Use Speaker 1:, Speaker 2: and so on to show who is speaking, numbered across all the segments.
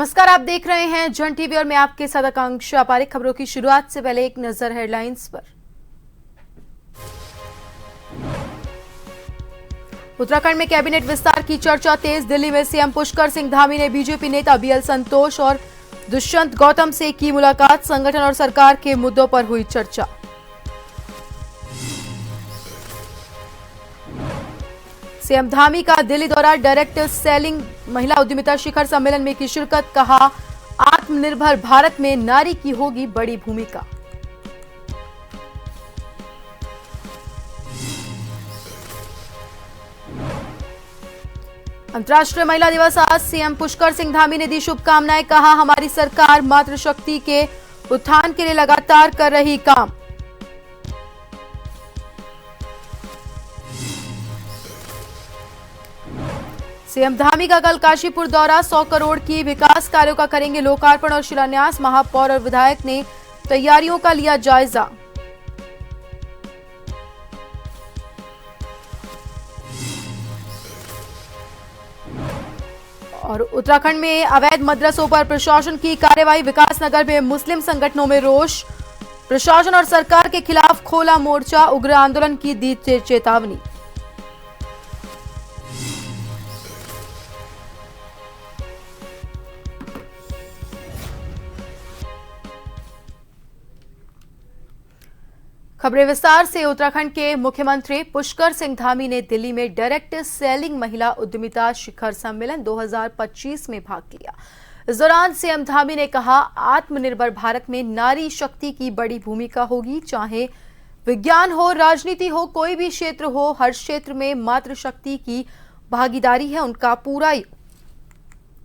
Speaker 1: नमस्कार, आप देख रहे हैं जन टीवी और मैं आपके साथ आकांक्षा पारिक। खबरों की शुरुआत से पहले एक नजर हेडलाइंस पर। उत्तराखंड में कैबिनेट विस्तार की चर्चा तेज। दिल्ली में सीएम पुष्कर सिंह धामी ने बीजेपी नेता बीएल संतोष और दुष्यंत गौतम से की मुलाकात। संगठन और सरकार के मुद्दों पर हुई चर्चा। सीएम धामी का दिल्ली दौरा। डायरेक्ट सेलिंग महिला उद्यमिता शिखर सम्मेलन में की शिरकत। कहा, आत्मनिर्भर भारत में नारी की होगी बड़ी भूमिका। अंतर्राष्ट्रीय महिला दिवस आज। सीएम पुष्कर सिंह धामी ने दी शुभकामनाएं। कहा, हमारी सरकार मातृशक्ति के उत्थान के लिए लगातार कर रही काम। सीएम धामी का कल काशीपुर दौरा। 100 करोड़ की विकास कार्यों का करेंगे लोकार्पण और शिलान्यास। महापौर और विधायक ने तैयारियों का लिया जायजा। और उत्तराखंड में अवैध मदरसों पर प्रशासन की कार्रवाई। विकासनगर में मुस्लिम संगठनों में रोष। प्रशासन और सरकार के खिलाफ खोला मोर्चा। उग्र आंदोलन की दी चेतावनी। खबरें विस्तार से। उत्तराखंड के मुख्यमंत्री पुष्कर सिंह धामी ने दिल्ली में डायरेक्ट सेलिंग महिला उद्यमिता शिखर सम्मेलन 2025 में भाग लिया। इस दौरान सीएम धामी ने कहा, आत्मनिर्भर भारत में नारी शक्ति की बड़ी भूमिका होगी। चाहे विज्ञान हो, राजनीति हो, कोई भी क्षेत्र हो, हर क्षेत्र में मातृशक्ति की भागीदारी है, उनका पूरा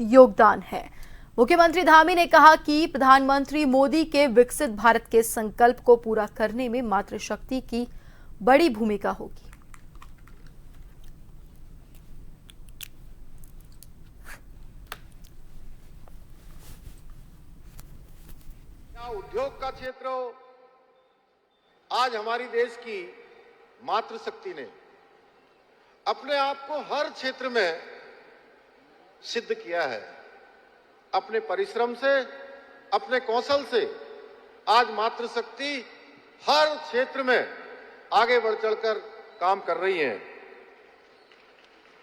Speaker 1: योगदान है। मुख्यमंत्री धामी ने कहा कि प्रधानमंत्री मोदी के विकसित भारत के संकल्प को पूरा करने में मातृशक्ति की बड़ी भूमिका होगी।
Speaker 2: उद्योग का क्षेत्र हो, आज हमारी देश की मातृशक्ति ने अपने आप को हर क्षेत्र में सिद्ध किया है। अपने परिश्रम से, अपने कौशल से आज मातृशक्ति हर क्षेत्र में आगे बढ़ चढ़कर काम कर रही हैं।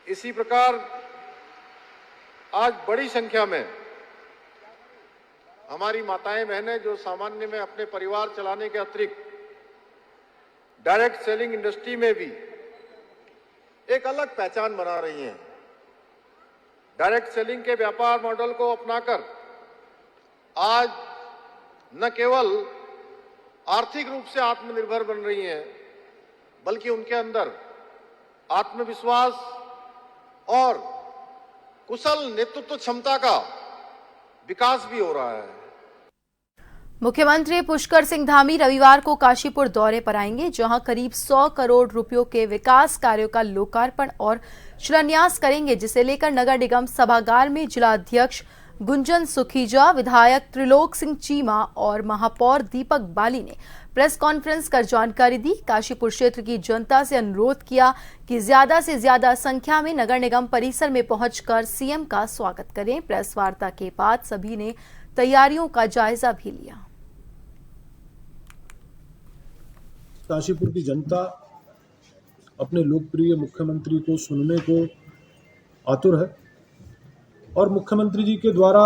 Speaker 2: इसी प्रकार आज बड़ी संख्या में हमारी माताएं बहनें जो सामान्य में अपने परिवार चलाने के अतिरिक्त डायरेक्ट सेलिंग इंडस्ट्री में भी एक अलग पहचान बना रही हैं। डायरेक्ट सेलिंग के व्यापार मॉडल को अपनाकर आज न केवल आर्थिक रूप से आत्मनिर्भर बन रही हैं, बल्कि उनके अंदर आत्मविश्वास और कुशल नेतृत्व क्षमता का विकास भी हो रहा है।
Speaker 1: मुख्यमंत्री पुष्कर सिंह धामी रविवार को काशीपुर दौरे पर आएंगे, जहां करीब 100 करोड़ रुपयों के विकास कार्यों का लोकार्पण और शिलान्यास करेंगे, जिसे लेकर नगर निगम सभागार में जिला अध्यक्ष गुंजन सुखीजा, विधायक त्रिलोक सिंह चीमा और महापौर दीपक बाली ने प्रेस कॉन्फ्रेंस कर जानकारी दी। काशीपुर क्षेत्र की जनता से अनुरोध किया कि ज्यादा से ज्यादा संख्या में नगर निगम परिसर में पहुंचकर सीएम का स्वागत करें। प्रेस वार्ता के बाद सभी ने तैयारियों का जायजा भी लिया।
Speaker 3: काशीपुर की जनता अपने लोकप्रिय मुख्यमंत्री को सुनने को आतुर है और मुख्यमंत्री जी के द्वारा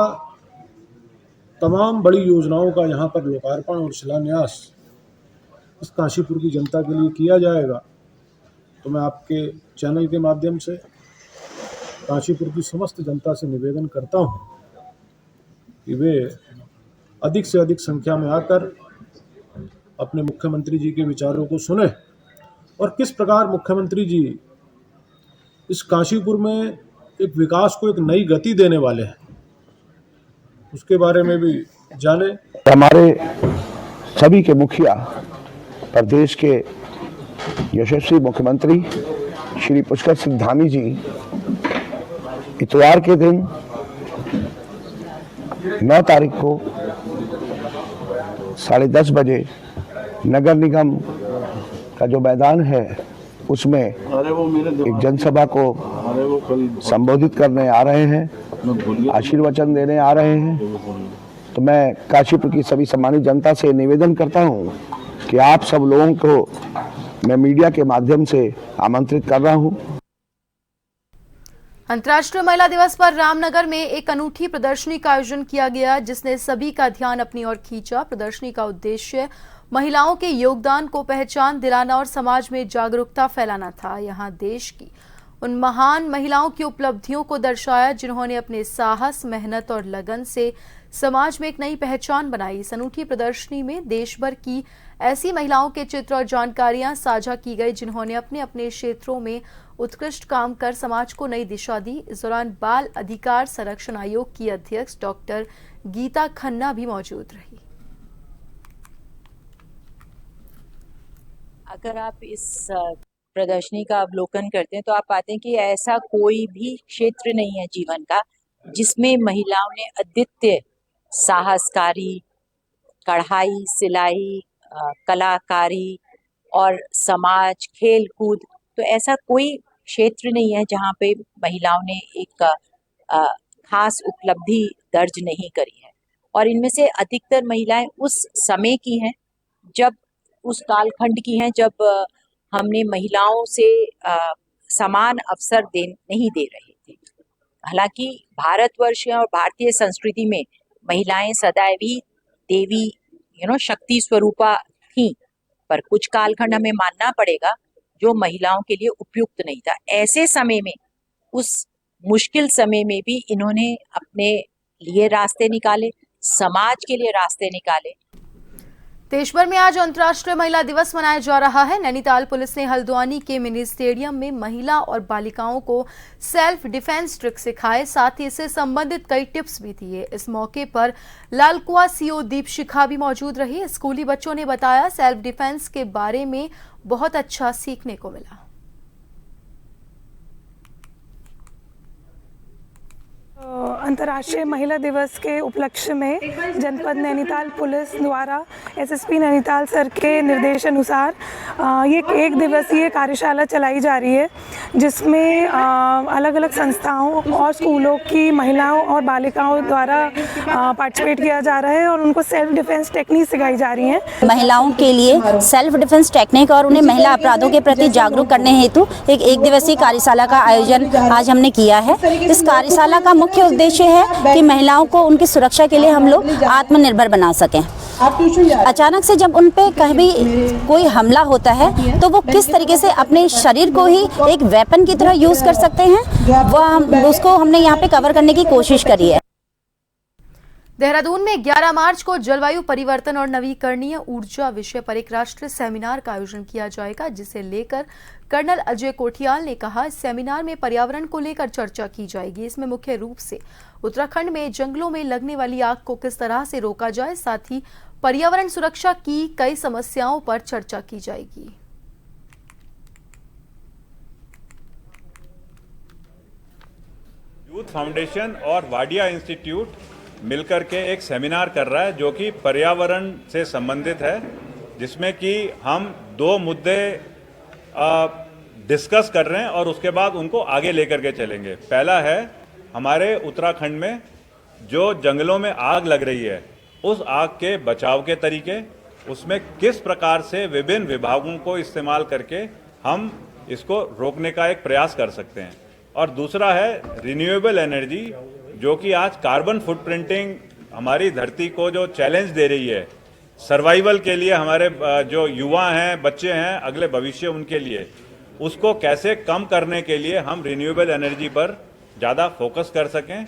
Speaker 3: तमाम बड़ी योजनाओं का यहाँ पर लोकार्पण और शिलान्यास इस काशीपुर की जनता के लिए किया जाएगा। तो मैं आपके चैनल के माध्यम से काशीपुर की समस्त जनता से निवेदन करता हूँ कि वे अधिक से अधिक संख्या में आकर अपने मुख्यमंत्री जी के विचारों को सुने और किस प्रकार मुख्यमंत्री जी इस काशीपुर में एक विकास को एक नई गति देने वाले हैं, उसके बारे में भी जाने।
Speaker 4: हमारे सभी के मुखिया, प्रदेश के यशस्वी मुख्यमंत्री श्री पुष्कर सिंह धामी जी इतवार के दिन 9 तारीख को 10:30 बजे नगर निगम का जो मैदान है उसमें एक जनसभा को संबोधित करने आ रहे हैं। आशीर्वचन देने आ रहे हैं। तो मैं काशीपुर की सभी सम्मानित जनता से निवेदन करता हूं कि आप सब लोगों को मैं मीडिया के माध्यम से आमंत्रित कर रहा हूं।
Speaker 1: अंतर्राष्ट्रीय महिला दिवस पर रामनगर में एक अनूठी प्रदर्शनी का आयोजन किया गया, जिसने सभी का ध्यान अपनी ओर खींचा। प्रदर्शनी का उद्देश्य महिलाओं के योगदान को पहचान दिलाना और समाज में जागरूकता फैलाना था। यहां देश की उन महान महिलाओं की उपलब्धियों को दर्शाया जिन्होंने अपने साहस, मेहनत और लगन से समाज में एक नई पहचान बनाई। इस अनूठी प्रदर्शनी में देश भर की ऐसी महिलाओं के चित्र और जानकारियां साझा की गई जिन्होंने अपने अपने क्षेत्रों में उत्कृष्ट काम कर समाज को नई दिशा दी। इस दौरान बाल अधिकार संरक्षण आयोग की अध्यक्ष डॉक्टर गीता खन्ना भी मौजूद रही।
Speaker 5: अगर आप इस प्रदर्शनी का अवलोकन करते हैं तो आप पाते हैं कि ऐसा कोई भी क्षेत्र नहीं है जीवन का जिसमें महिलाओं ने अद्वितीय साहसकारी, कढ़ाई, सिलाई, कलाकारी और समाज, खेल कूद, तो ऐसा कोई क्षेत्र नहीं है जहाँ पे महिलाओं ने एक खास उपलब्धि दर्ज नहीं करी है। और इनमें से अधिकतर महिलाएं उस समय की हैं, जब उस कालखंड की हैं जब हमने महिलाओं से समान अवसर नहीं दे रहे थे। हालांकि भारतवर्ष और भारतीय संस्कृति में महिलाएं सदैव ही देवी शक्ति स्वरूपा थी, पर कुछ कालखंड हमें मानना पड़ेगा जो महिलाओं के लिए उपयुक्त नहीं था। ऐसे समय में, उस मुश्किल समय में भी इन्होंने अपने लिए रास्ते निकाले, समाज के लिए रास्ते निकाले।
Speaker 1: देश भर में आज अंतर्राष्ट्रीय महिला दिवस मनाया जा रहा है। नैनीताल पुलिस ने हल्द्वानी के मिनी स्टेडियम में महिला और बालिकाओं को सेल्फ डिफेंस ट्रिक सिखाए, साथ ही इससे संबंधित कई टिप्स भी दिए। इस मौके पर लालकुआ सीओ दीपशिखा भी मौजूद रही। स्कूली बच्चों ने बताया सेल्फ डिफेंस के बारे में बहुत अच्छा सीखने को मिला।
Speaker 6: अंतर्राष्ट्रीय महिला दिवस के उपलक्ष्य में जनपद नैनीताल पुलिस द्वारा एसएसपी नैनीताल सर के निर्देशानुसार ये एक दिवसीय कार्यशाला चलाई जा रही है, जिसमें अलग अलग संस्थाओं और स्कूलों की महिलाओं और बालिकाओं द्वारा पार्टिसिपेट किया जा रहा है और उनको सेल्फ डिफेंस टेक्निक सिखाई जा रही हैं।
Speaker 7: महिलाओं के लिए सेल्फ डिफेंस टेक्निक और उन्हें महिला अपराधों के प्रति जागरूक करने हेतु एक दिवसीय कार्यशाला का आयोजन आज हमने किया है। इस कार्यशाला का मुख्य उद्देश्य है कि महिलाओं को उनकी सुरक्षा के लिए हम लोग आत्मनिर्भर बना सकें। अचानक से जब उन पे कभी कोई हमला होता है तो वो किस तरीके से अपने शरीर को ही एक वेपन की तरह यूज कर सकते हैं, उसको हमने यहाँ पे कवर करने की कोशिश करी है।
Speaker 1: देहरादून में 11 मार्च को जलवायु परिवर्तन और नवीकरणीय ऊर्जा विषय पर एक राष्ट्रीय सेमिनार का आयोजन किया जाएगा, जिसे लेकर कर्नल अजय कोठियाल ने कहा इस सेमिनार में पर्यावरण को लेकर चर्चा की जाएगी। इसमें मुख्य रूप से उत्तराखंड में जंगलों में लगने वाली आग को किस तरह से रोका जाए, साथ ही पर्यावरण सुरक्षा की कई समस्याओं पर चर्चा की जाएगी।
Speaker 8: यूथ फाउंडेशन और वाडिया इंस्टीट्यूट मिलकर के एक सेमिनार कर रहा है जो कि पर्यावरण से संबंधित है, जिसमें कि हम 2 मुद्दे डिस्कस कर रहे हैं और उसके बाद उनको आगे लेकर के चलेंगे। पहला है हमारे उत्तराखंड में जो जंगलों में आग लग रही है, उस आग के बचाव के तरीके, उसमें किस प्रकार से विभिन्न विभागों को इस्तेमाल करके हम इसको रोकने का एक प्रयास कर सकते हैं। और दूसरा है रिन्यूएबल एनर्जी, जो कि आज कार्बन फुटप्रिंटिंग हमारी धरती को जो चैलेंज दे रही है सर्वाइवल के लिए, हमारे जो युवा हैं, बच्चे हैं, अगले भविष्य उनके लिए, उसको कैसे कम करने के लिए हम रिन्यूएबल एनर्जी पर ज़्यादा फोकस कर सकें।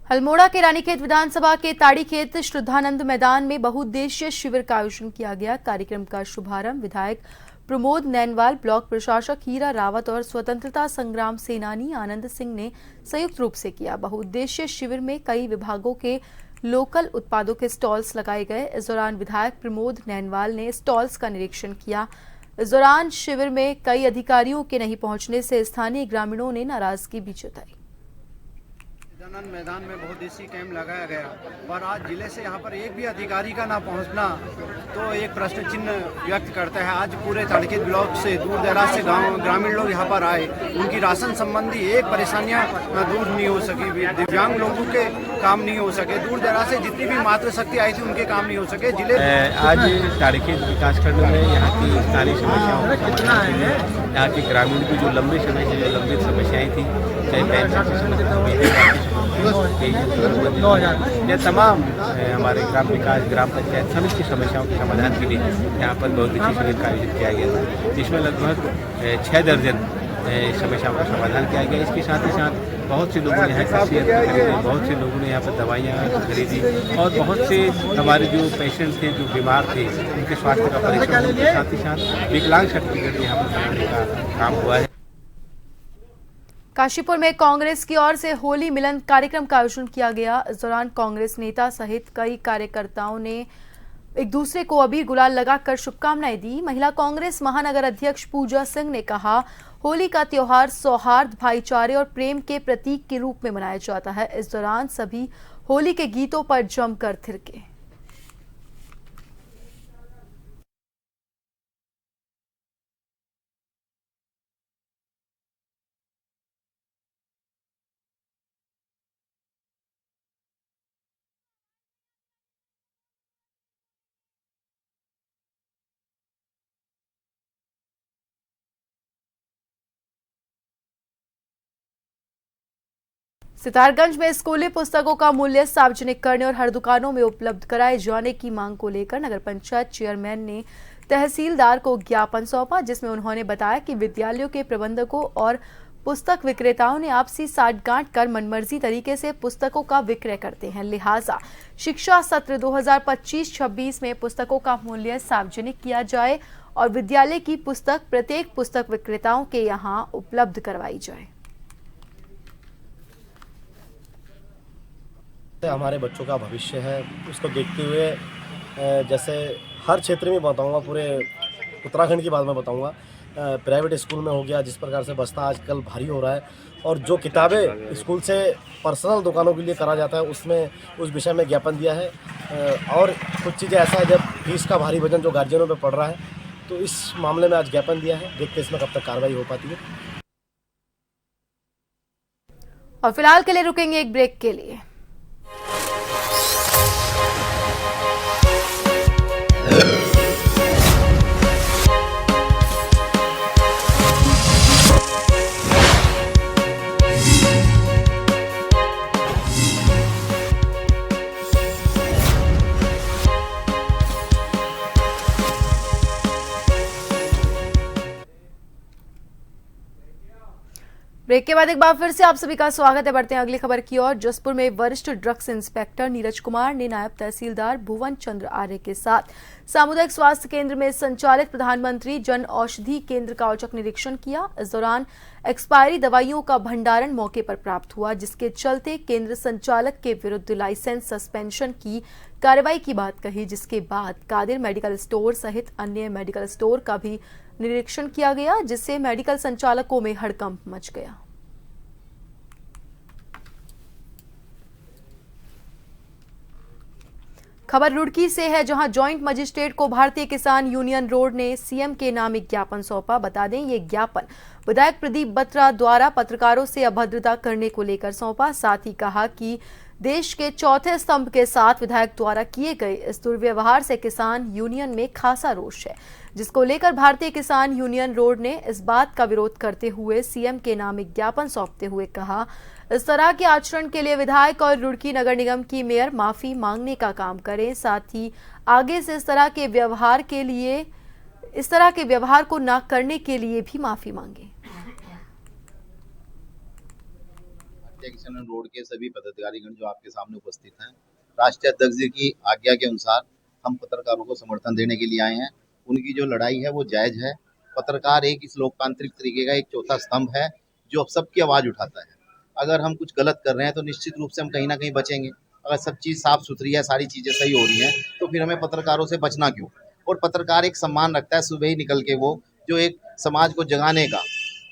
Speaker 1: अल्मोड़ा के रानीखेत विधानसभा के ताड़ीखेत श्रद्धानंद मैदान में बहुउद्देशीय शिविर का आयोजन किया गया। कार्यक्रम का शुभारंभ विधायक प्रमोद नैनवाल, ब्लॉक प्रशासक हीरा रावत और स्वतंत्रता संग्राम सेनानी आनंद सिंह ने संयुक्त रूप से किया। बहुउद्देशीय शिविर में कई विभागों के लोकल उत्पादों के स्टॉल्स लगाए गए। इस दौरान विधायक प्रमोद नैनवाल ने स्टॉल्स का निरीक्षण किया। इस दौरान शिविर में कई अधिकारियों के नहीं पहुंचने से स्थानीय ग्रामीणों ने नाराजगी भी जताई।
Speaker 9: जनन मैदान में बहुउद्देशीय कैंप लगाया गया और आज जिले से यहाँ पर एक भी अधिकारी का ना पहुँचना तो एक प्रश्न चिन्ह व्यक्त करता है। आज पूरे ताड़केत ब्लॉक से दूर दराज से ग्रामीण लोग यहाँ पर आए, उनकी राशन संबंधी एक परेशानियाँ दूर नहीं हो सकी, दिव्यांग लोगों के काम नहीं हो सके, दूर दराज से जितनी भी मातृशक्ति आई थी उनके काम नहीं हो सके। जिले
Speaker 10: आज ताड़केत विकासखंड में यहाँ की स्थानीय समस्याओं का समाधान के लिए यहाँ के ग्रामीण की जो लंबी समय से जो लंबित समस्याएं थी, चाहे पेंशन की समस्या, ये तमाम हमारे ग्राम विकास ग्राम पंचायत समिति की समस्याओं के समाधान के लिए यहाँ पर बहुउद्देशीय शिविर का आयोजित किया गया था, जिसमें लगभग 6 दर्जन समस्याओं का समाधान किया गया। इसके साथ ही साथ बहुत से लोगों ने यहाँ का खरीदे, बहुत से लोगों ने यहाँ पर दवाइयाँ खरीदी और बहुत से हमारे जो पेशेंट थे, जो बीमार थे, उनके स्वास्थ्य का परीक्षण, उनके साथ ही साथ विकलांग सर्टिफिकेट यहाँ पर बनाने का काम हुआ है।
Speaker 1: काशीपुर में कांग्रेस की ओर से होली मिलन कार्यक्रम का आयोजन किया गया। इस दौरान कांग्रेस नेता सहित कई कार्यकर्ताओं ने एक दूसरे को अबीर गुलाल लगाकर शुभकामनाएं दी। महिला कांग्रेस महानगर अध्यक्ष पूजा सिंह ने कहा, होली का त्योहार सौहार्द, भाईचारे और प्रेम के प्रतीक के रूप में मनाया जाता है। इस दौरान सभी होली के गीतों पर जमकर थिरके। सितारगंज में स्कूली पुस्तकों का मूल्य सार्वजनिक करने और हर दुकानों में उपलब्ध कराए जाने की मांग को लेकर नगर पंचायत चेयरमैन ने तहसीलदार को ज्ञापन सौंपा, जिसमें उन्होंने बताया कि विद्यालयों के प्रबंधकों और पुस्तक विक्रेताओं ने आपसी साठगांठ कर मनमर्जी तरीके से पुस्तकों का विक्रय करते हैं। लिहाजा शिक्षा सत्र 2025-26 में पुस्तकों का मूल्य सार्वजनिक किया जाए और विद्यालय की पुस्तक प्रत्येक पुस्तक विक्रेताओं के यहाँ उपलब्ध करवाई जाए।
Speaker 11: हमारे बच्चों का भविष्य है, उसको देखते हुए जैसे हर क्षेत्र में बताऊंगा, पूरे उत्तराखंड की बात मैं बताऊंगा, प्राइवेट स्कूल में हो गया, जिस प्रकार से बस्ता आजकल भारी हो रहा है और जो किताबें स्कूल से पर्सनल दुकानों के लिए करा जाता है, उसमें उस विषय में ज्ञापन दिया है। और कुछ चीज़ें ऐसा है जब फीस का भारी वजन जो गार्जियनों पर पड़ रहा है, तो इस मामले में आज ज्ञापन दिया है। देखते इसमें कब तक कार्रवाई हो पाती है।
Speaker 1: और फिलहाल के लिए रुकेंगे एक ब्रेक के लिए। ब्रेक के बाद एक बार फिर से आप सभी का स्वागत है। बढ़ते हैं अगली खबर की ओर। जसपुर में वरिष्ठ ड्रग्स इंस्पेक्टर नीरज कुमार ने नायब तहसीलदार भुवन चंद्र आर्य के साथ सामुदायिक स्वास्थ्य केंद्र में संचालित प्रधानमंत्री जन औषधि केंद्र का औचक निरीक्षण किया। इस दौरान एक्सपायरी दवाइयों का भंडारण मौके पर प्राप्त हुआ, जिसके चलते केंद्र संचालक के विरुद्ध लाइसेंस सस्पेंशन की कार्रवाई की बात कही, जिसके बाद कादिर मेडिकल स्टोर सहित अन्य मेडिकल स्टोर का भी निरीक्षण किया गया, जिससे मेडिकल संचालकों में हड़कंप मच गया। खबर रुड़की से है, जहां जॉइंट मजिस्ट्रेट को भारतीय किसान यूनियन रोड ने सीएम के नाम एक ज्ञापन सौंपा। बता दें, ये ज्ञापन विधायक प्रदीप बत्रा द्वारा पत्रकारों से अभद्रता करने को लेकर सौंपा। साथ ही कहा कि देश के चौथे स्तंभ के साथ विधायक द्वारा किए गए इस दुर्व्यवहार से किसान यूनियन में खासा रोष है, जिसको लेकर भारतीय किसान यूनियन रोड ने इस बात का विरोध करते हुए सीएम के नाम एक ज्ञापन सौंपते हुए कहा, इस तरह के आचरण के लिए विधायक और रुड़की नगर निगम की मेयर माफी मांगने का काम करें। साथ ही आगे से इस तरह के व्यवहार को न करने के लिए भी माफी मांगे।
Speaker 12: किसान रोड के सभी पदाधिकारीगण जो आपके सामने उपस्थित हैं, राष्ट्रीय अध्यक्ष जी की आज्ञा के अनुसार हम पत्रकारों को समर्थन देने के लिए आए हैं। उनकी जो लड़ाई है वो जायज है। पत्रकार एक इस लोकतांत्रिक तरीके का एक चौथा स्तंभ है जो अब सबकी आवाज उठाता है। अगर हम कुछ गलत कर रहे हैं तो निश्चित रूप से हम कहीं ना कहीं बचेंगे। अगर सब चीज़ साफ सुथरी है, सारी चीज़ें सही हो रही हैं, तो फिर हमें पत्रकारों से बचना क्यों। और पत्रकार एक सम्मान रखता है, सुबह ही निकल के वो जो एक समाज को जगाने का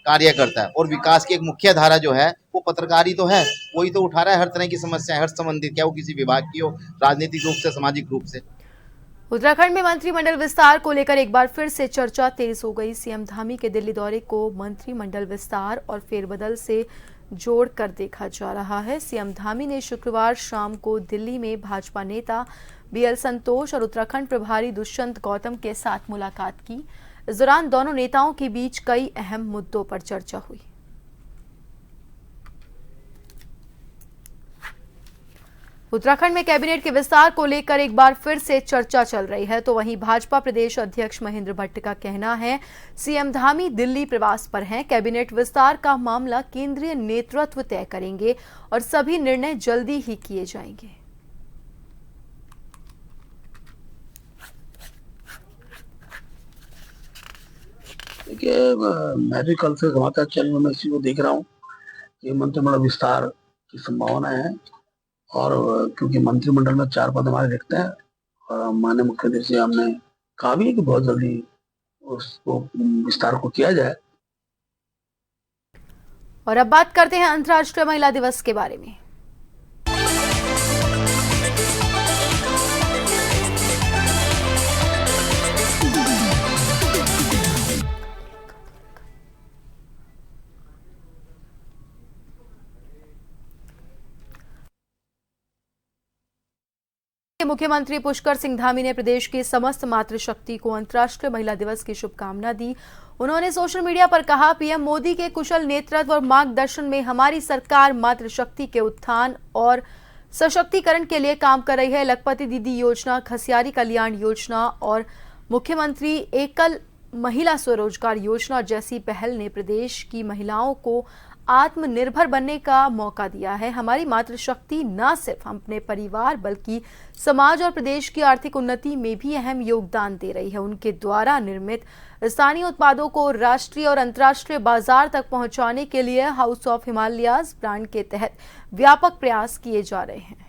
Speaker 12: कार्य करता है और विकास की एक मुख्य धारा जो है वो पत्रकारी तो है, कोई तो उठा रहा है हर तरह की समस्या, हर संबंधित, क्या वो किसी विभाग की हो, राजनीतिक रूप से, सामाजिक रूप से।
Speaker 1: उत्तराखंड में मंत्रिमंडल विस्तार को लेकर एक बार फिर से चर्चा तेज हो गई। सीएम धामी के दिल्ली दौरे को मंत्रिमंडल विस्तार और फेरबदल से जोड़कर देखा जा रहा है। सीएम धामी ने शुक्रवार शाम को दिल्ली में भाजपा नेता बीएल संतोष और उत्तराखंड प्रभारी दुष्यंत गौतम के साथ मुलाकात की। इस दौरान दोनों नेताओं के बीच कई अहम मुद्दों पर चर्चा हुई। उत्तराखंड में कैबिनेट के विस्तार को लेकर एक बार फिर से चर्चा चल रही है, तो वहीं भाजपा प्रदेश अध्यक्ष महेंद्र भट्ट का कहना है सीएम धामी दिल्ली प्रवास पर हैं। कैबिनेट विस्तार का मामला केंद्रीय नेतृत्व तय करेंगे और सभी निर्णय जल्दी ही किए जाएंगे।
Speaker 13: देखिए, मैं भी कल से समाचार चैनल में इसी को देख रहा हूँ कि मंत्रिमंडल विस्तार की संभावना है, और क्योंकि मंत्रिमंडल में 4 पद हमारे रिक्त हैं और माननीय मुख्यमंत्री से हमने कहा भी है कि बहुत जल्दी उसको विस्तार को किया जाए।
Speaker 1: और अब बात करते हैं अंतर्राष्ट्रीय महिला दिवस के बारे में। मुख्यमंत्री पुष्कर सिंह धामी ने प्रदेश की समस्त मातृशक्ति को अंतर्राष्ट्रीय महिला दिवस की शुभकामना दी। उन्होंने सोशल मीडिया पर कहा, पीएम मोदी के कुशल नेतृत्व और मार्गदर्शन में हमारी सरकार मातृशक्ति के उत्थान और सशक्तिकरण के लिए काम कर रही है। लखपति दीदी योजना, खसियारी कल्याण योजना और मुख्यमंत्री एकल महिला स्वरोजगार योजना जैसी पहल ने प्रदेश की महिलाओं को आत्मनिर्भर बनने का मौका दिया है। हमारी मातृशक्ति न सिर्फ अपने परिवार बल्कि समाज और प्रदेश की आर्थिक उन्नति में भी अहम योगदान दे रही है। उनके द्वारा निर्मित स्थानीय उत्पादों को राष्ट्रीय और अंतर्राष्ट्रीय बाजार तक पहुंचाने के लिए हाउस ऑफ हिमालयाज ब्रांड के तहत व्यापक प्रयास किए जा रहे हैं।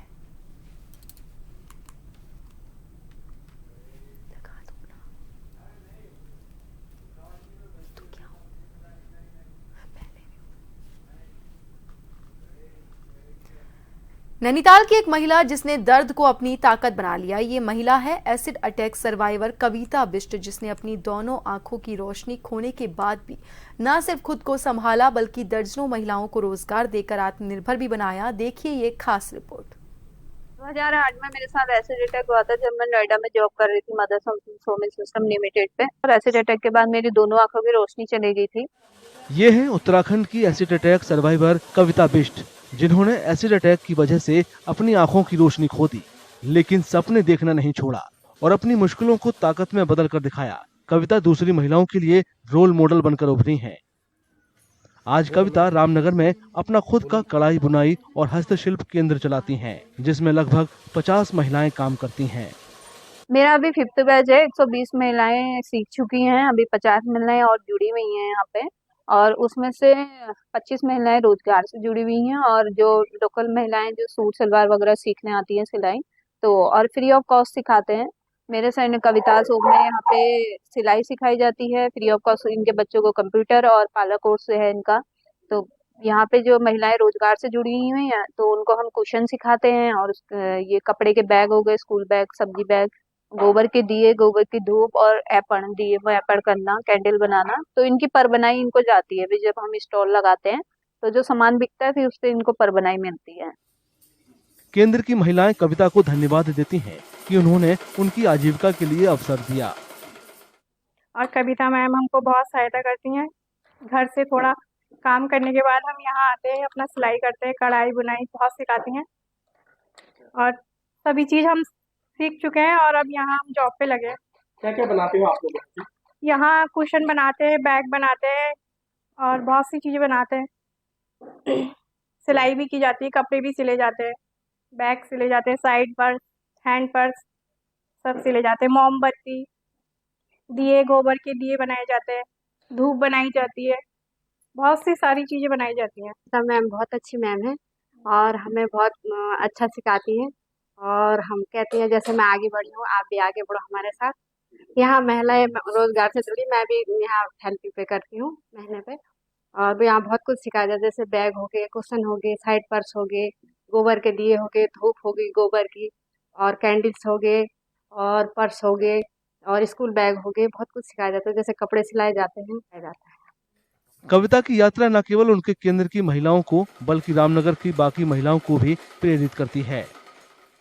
Speaker 1: नैनीताल की एक महिला जिसने दर्द को अपनी ताकत बना लिया, ये महिला है एसिड अटैक सर्वाइवर कविता बिष्ट, जिसने अपनी दोनों आंखों की रोशनी खोने के बाद भी न सिर्फ खुद को संभाला बल्कि दर्जनों महिलाओं को रोजगार देकर आत्मनिर्भर भी बनाया। देखिए ये खास रिपोर्ट।
Speaker 14: 2008 में मेरे साथ एसिड अटैक हुआ था जब मैं नोएडा में जॉब कर रही थी मदर सोमिन सिस्टम लिमिटेड पे, और एसिड अटैक के बाद मेरी दोनों आंखों की रोशनी चली गई थी।
Speaker 15: ये है उत्तराखंड की एसिड अटैक सर्वाइवर कविता बिष्ट, जिन्होंने एसिड अटैक की वजह से अपनी आंखों की रोशनी खो दी, लेकिन सपने देखना नहीं छोड़ा और अपनी मुश्किलों को ताकत में बदल कर दिखाया। कविता दूसरी महिलाओं के लिए रोल मॉडल बनकर उभरी हैं। आज कविता रामनगर में अपना खुद का कढ़ाई बुनाई और हस्तशिल्प केंद्र चलाती हैं, जिसमें लगभग 50 महिलाएं काम करती हैं।
Speaker 14: मेरा अभी 5th बैच है, 120 महिलाएं सीख चुकी हैं, अभी 50 महिलाएं और जुड़ी हुई हैं यहाँ पे, और उसमें से 25 महिलाएं रोजगार से जुड़ी हुई हैं, और जो लोकल महिलाएं जो सूट सलवार वगैरह सीखने आती हैं सिलाई, तो और फ्री ऑफ कॉस्ट सिखाते हैं। मेरे सैन्य कविता शॉप में यहाँ पे सिलाई सिखाई जाती है फ्री ऑफ कॉस्ट। इनके बच्चों को कंप्यूटर और पार्लर कोर्स है इनका। तो यहाँ पे जो महिलाएं रोजगार से जुड़ी हुई हैं तो उनको हम कुशन सिखाते हैं, और ये कपड़े के बैग हो गए, स्कूल बैग, सब्जी बैग, गोबर के दिए, गोबर की धूप और ऐपण, दिए में ऐपण करना, कैंडल बनाना, तो इनकी पर बनाई इनको जाती है। फिर जब हम स्टॉल लगाते हैं तो जो सामान बिकता है फिर उससे इनको पर बनाई मिलती है।
Speaker 15: केंद्र की महिलाएं कविता को धन्यवाद देती हैं कि उन्होंने उनकी आजीविका के लिए अवसर दिया।
Speaker 16: और कविता मैम हमको बहुत सहायता करती हैं। घर से थोड़ा काम करने के बाद हम यहाँ आते हैं, अपना सिलाई करते हैं, कढ़ाई बुनाई बहुत सिखाती हैं, और सभी चीज हम सीख चुके हैं और अब यहाँ हम जॉब पे लगे।
Speaker 17: क्या क्या बनाते हो आप लोग?
Speaker 16: यहाँ कुशन बनाते हैं, बैग बनाते हैं और बहुत सी चीजें बनाते हैं। सिलाई भी की जाती है, कपड़े भी सिले जाते हैं, बैग सिले जाते हैं, साइड पर्स, हैंड पर्स सब सिले जाते हैं, मोमबत्ती, दिए, गोबर के दिए बनाए जाते हैं, धूप बनाई जाती है, बहुत सी सारी चीजें बनाई जाती हैं।
Speaker 18: सब मैम बहुत अच्छी मैम है और हमें बहुत अच्छा सिखाती है, और हम कहते हैं जैसे मैं आगे बढ़ी हूँ आप भी आगे बढ़ो हमारे साथ। यहाँ महिलाएं रोजगार से जुड़ी, मैं भी यहाँ हेल्पिंग पे करती हूँ महीने पे, और भी यहाँ बहुत कुछ सिखाया जाता है, जैसे बैग हो गए, कुशन हो गए, साइड पर्स हो गए, गोबर के दिए हो गए, धूप हो गई गोबर की, और कैंडल्स हो गए, और पर्स हो गए, और स्कूल बैग हो गए। बहुत कुछ सिखाया जाता है, जैसे कपड़े सिलाए जाते हैं, सिखाया जाता है।
Speaker 15: कविता की यात्रा न केवल उनके केंद्र की महिलाओं को बल्कि रामनगर की बाकी महिलाओं को भी प्रेरित करती है।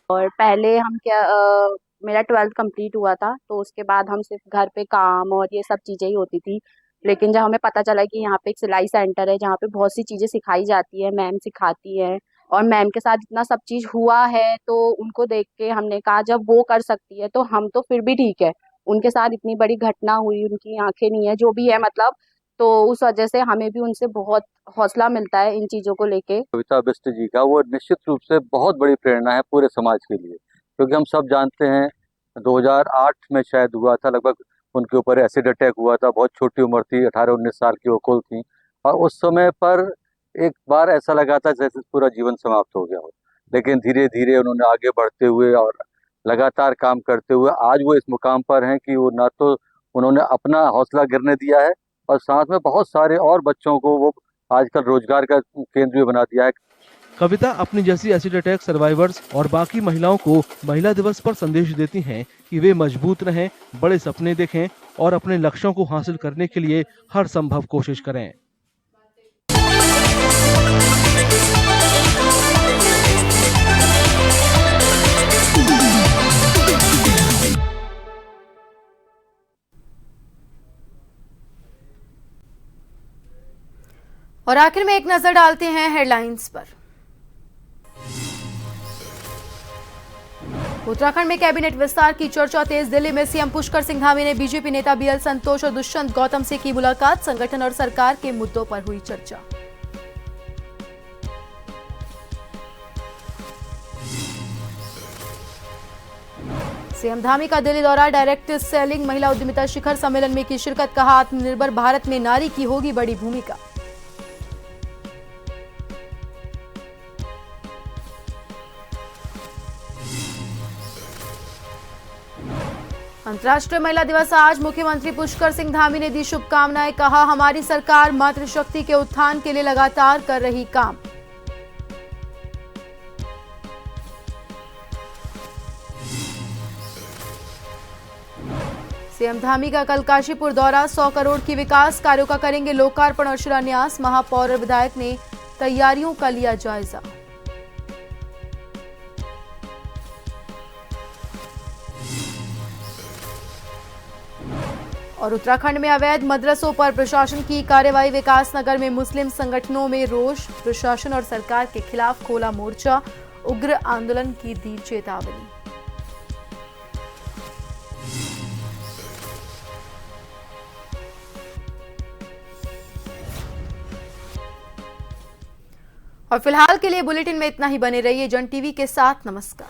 Speaker 19: और पहले हम मेरा 12th कंप्लीट हुआ था, तो उसके बाद हम सिर्फ घर पे काम और ये सब चीजें ही होती थी। लेकिन जब हमें पता चला कि यहाँ पे एक सिलाई सेंटर है जहाँ पे बहुत सी चीजें सिखाई जाती है, मैम सिखाती है, और मैम के साथ इतना सब चीज हुआ है, तो उनको देख के हमने कहा जब वो कर सकती है तो हम तो फिर भी ठीक है। उनके साथ इतनी बड़ी घटना हुई, उनकी आंखें नहीं है, जो भी है मतलब, तो उस वजह से हमें भी उनसे बहुत हौसला मिलता है इन चीजों को लेके।
Speaker 20: कविता बिष्ट जी का वो निश्चित रूप से बहुत बड़ी प्रेरणा है पूरे समाज के लिए, क्योंकि हम सब जानते हैं 2008 में शायद हुआ था, लगभग उनके ऊपर एसिड अटैक हुआ था। बहुत छोटी उम्र थी, 18-19 साल की वो कुल थी, और उस समय पर एक बार ऐसा लगा था जैसे पूरा जीवन समाप्त हो गया हो। लेकिन धीरे धीरे उन्होंने आगे बढ़ते हुए और लगातार काम करते हुए आज वो इस मुकाम पर हैं कि वो ना तो उन्होंने अपना हौसला गिरने दिया है, और साथ में बहुत सारे और बच्चों को वो आजकल रोजगार का केंद्र भी बना दिया है।
Speaker 15: कविता अपनी जैसी एसिड अटैक सर्वाइवर्स और बाकी महिलाओं को महिला दिवस पर संदेश देती हैं कि वे मजबूत रहें, बड़े सपने देखें और अपने लक्ष्यों को हासिल करने के लिए हर संभव कोशिश करें।
Speaker 1: और आखिर में एक नजर डालते हैं हेडलाइंस पर। उत्तराखंड में कैबिनेट विस्तार की चर्चा तेज। दिल्ली में सीएम पुष्कर सिंह धामी ने बीजेपी नेता बीएल संतोष और दुष्यंत गौतम से की मुलाकात। संगठन और सरकार के मुद्दों पर हुई चर्चा। सीएम धामी का दिल्ली दौरा। डायरेक्ट सेलिंग महिला उद्यमिता शिखर सम्मेलन में की शिरकत। कहा आत्मनिर्भर भारत में नारी की होगी बड़ी भूमिका। अंतर्राष्ट्रीय महिला दिवस आज। मुख्यमंत्री पुष्कर सिंह धामी ने दी शुभकामनाएं। कहा हमारी सरकार मातृशक्ति के उत्थान के लिए लगातार कर रही काम। सीएम धामी का कल काशीपुर दौरा। 100 करोड़ की विकास कार्यों का करेंगे लोकार्पण और शिलान्यास। महापौर और विधायक ने तैयारियों का लिया जायजा। और उत्तराखंड में अवैध मदरसों पर प्रशासन की कार्रवाई। विकास नगर में मुस्लिम संगठनों में रोष। प्रशासन और सरकार के खिलाफ खोला मोर्चा। उग्र आंदोलन की दी चेतावनी। और फिलहाल के लिए बुलेटिन में इतना ही। बने रहिए जन टीवी के साथ। नमस्कार।